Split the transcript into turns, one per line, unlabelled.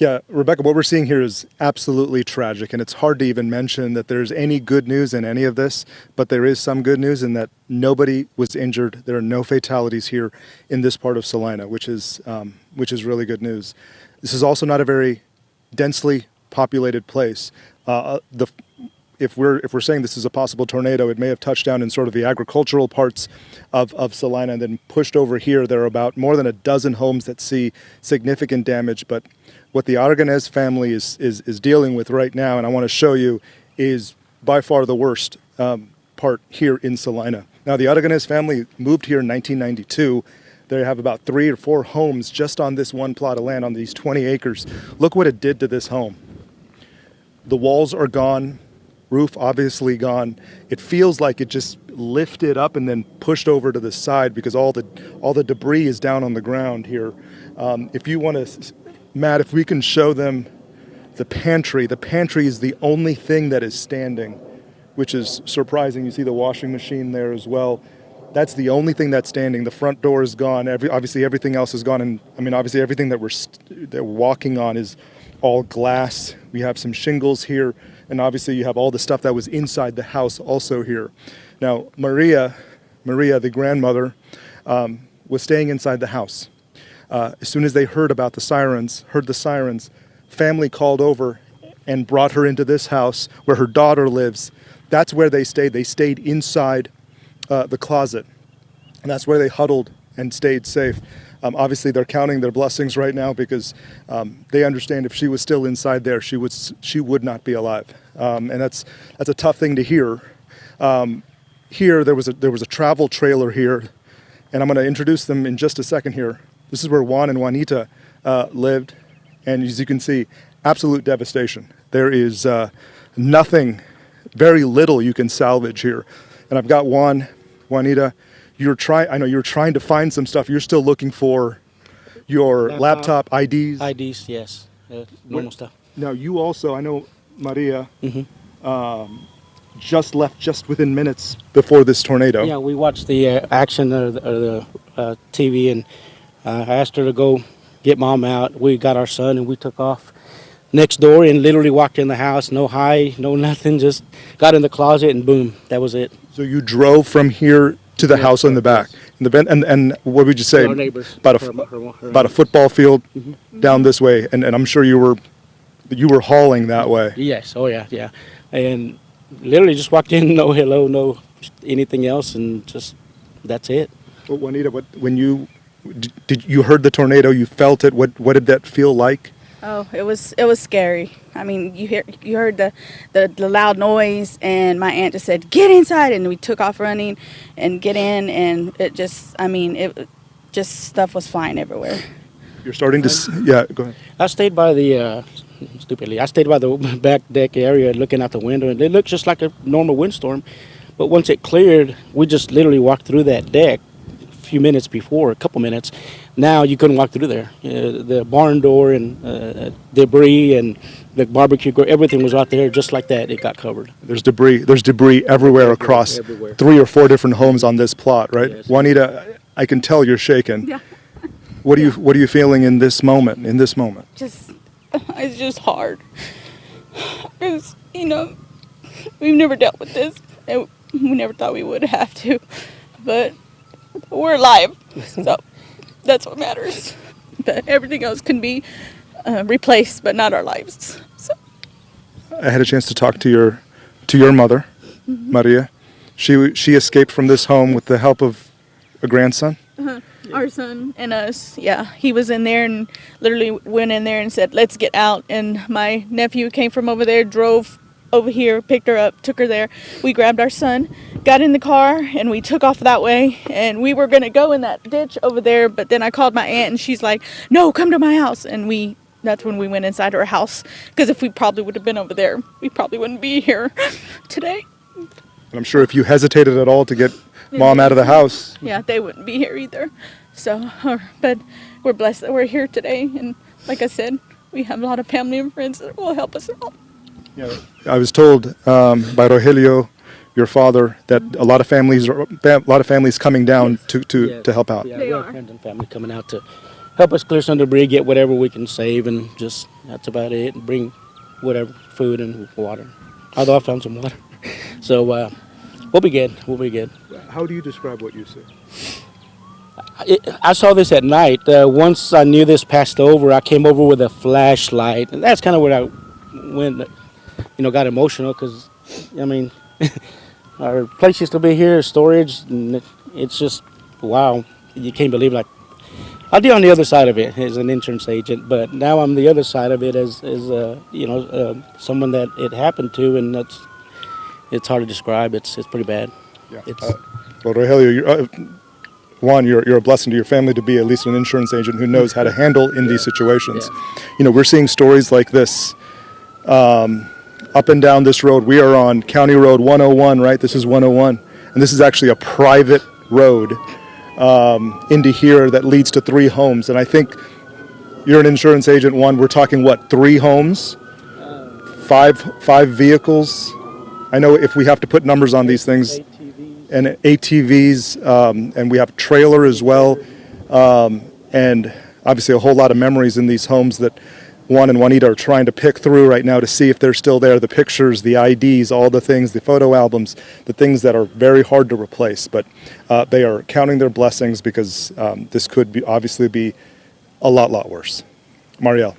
Yeah, Rebecca, what we're seeing here is absolutely tragic, and it's hard to even mention that there's any good news in any of this, but there is some good news in that nobody was injured. There are no fatalities here in this part of Celina, which is really good news. This is also not a very densely populated place. If we're saying this is a possible tornado, it may have touched down in sort of the agricultural parts of Celina and then pushed over here. There are about more than a dozen homes that see significant damage, but what the Aragonés family is dealing with right now, and I want to show you, is by far the worst part here in Celina. Now, the Aragonés family moved here in 1992. They have about 3 or 4 homes just on this one plot of land, on these 20 acres. Look what it did to this home. The walls are gone, roof obviously gone. It feels like it just lifted up and then pushed over to the side because all the debris is down on the ground here. If you want to, Matt, if we can show them the pantry is the only thing that is standing, which is surprising. You see the washing machine there as well. That's the only thing that's standing. The front door is gone. Obviously everything else is gone, and I mean obviously everything that we're walking on is all glass. We have some shingles here, and obviously you have all the stuff that was inside the house also here. Now Maria, the grandmother, was staying inside the house. As soon as they heard the sirens, family called over and brought her into this house where her daughter lives. That's where they stayed. They stayed inside the closet, and that's where they huddled and stayed safe. Obviously, they're counting their blessings right now because they understand if she was still inside there, she would not be alive, and that's a tough thing to hear. Here, there was a travel trailer here, and I'm going to introduce them in just a second here. This is where Juan and Juanita lived, and as you can see, absolute devastation. There is nothing, very little you can salvage here. And I've got Juanita, I know you're trying to find some stuff. You're still looking for your laptop IDs?
IDs, yes. Normal stuff.
Now, you also, I know Maria, just left just within minutes before this tornado.
Yeah, we watched the action or the TV, and I asked her to go get Mom out. We got our son, and we took off next door and literally walked in the house. No hi, no nothing, just got in the closet, and boom, that was it.
So you drove from here to the house in the back, and what would you say?
Our neighbors.
About a football field down this way, and I'm sure you were hauling that way.
Yes. Oh yeah. And literally just walked in, no hello, no anything else, and just that's it.
Well, Juanita, when you heard the tornado, you felt it. What did that feel like?
Oh, it was scary. I mean, you heard the loud noise, and my aunt just said, "Get inside," and we took off running and get in, and it just stuff was flying everywhere.
You're starting to yeah, go ahead.
I stayed by the back deck area looking out the window, and it looked just like a normal windstorm. But once it cleared, we just literally walked through that deck a couple minutes. Now you couldn't walk through there. The barn door and debris and the barbecue grill, everything was out there just like that. It got covered.
There's debris everywhere across 3 or 4 different homes on this plot, right? Yes. Juanita, I can tell you're shaken.
Yeah.
What are you feeling in this moment?
It's just hard. Because, we've never dealt with this, and we never thought we would have to, but we're alive, so that's what matters. But everything else can be replaced, but not our lives. So.
I had a chance to talk to your mother, Maria. She escaped from this home with the help of a grandson.
Our son and us, yeah. He was in there and literally went in there and said, "Let's get out." And my nephew came from over there, drove over here, picked her up, took her there. We grabbed our son, got in the car, and we took off that way. And we were going to go in that ditch over there, but then I called my aunt, and she's like, "No, come to my house." And that's when we went inside her house, because if we probably would have been over there, we probably wouldn't be here today.
And I'm sure if you hesitated at all to get Mom out of the house.
Yeah, they wouldn't be here either. So, but we're blessed that we're here today. And like I said, we have a lot of family and friends that will help us out.
Yeah, I was told by Rogelio, your father, that a lot of families coming down to help out.
Yeah, we have friends and family coming out to help us clear some debris, get whatever we can save, and just that's about it. And bring whatever food and water. Although I found some water, so we'll be good. We'll be good.
How do you describe what you see?
I saw this at night. Once I knew this passed over, I came over with a flashlight, and that's kind of where I went. Got emotional because, I mean, our place used to be here, storage, and it's just wow. You can't believe like. I'll be on the other side of it as an insurance agent, but now I'm the other side of it as someone that it happened to, and it's hard to describe. It's pretty bad.
Yeah. Well, Rogelio, you're a blessing to your family to be at least an insurance agent who knows how to handle in these situations.
Yeah.
We're seeing stories like this up and down this road. We are on County Road 101, right? This is 101, and this is actually a private road into here that leads to 3 homes. And I think you're an insurance agent. We're talking what, 3 homes, five vehicles. I know if we have to put numbers on these things, and ATVs, and we have trailer as well, and obviously a whole lot of memories in these homes that Juan and Juanita are trying to pick through right now to see if they're still there, the pictures, the IDs, all the things, the photo albums, the things that are very hard to replace. But they are counting their blessings because this could obviously be a lot worse. Mariel.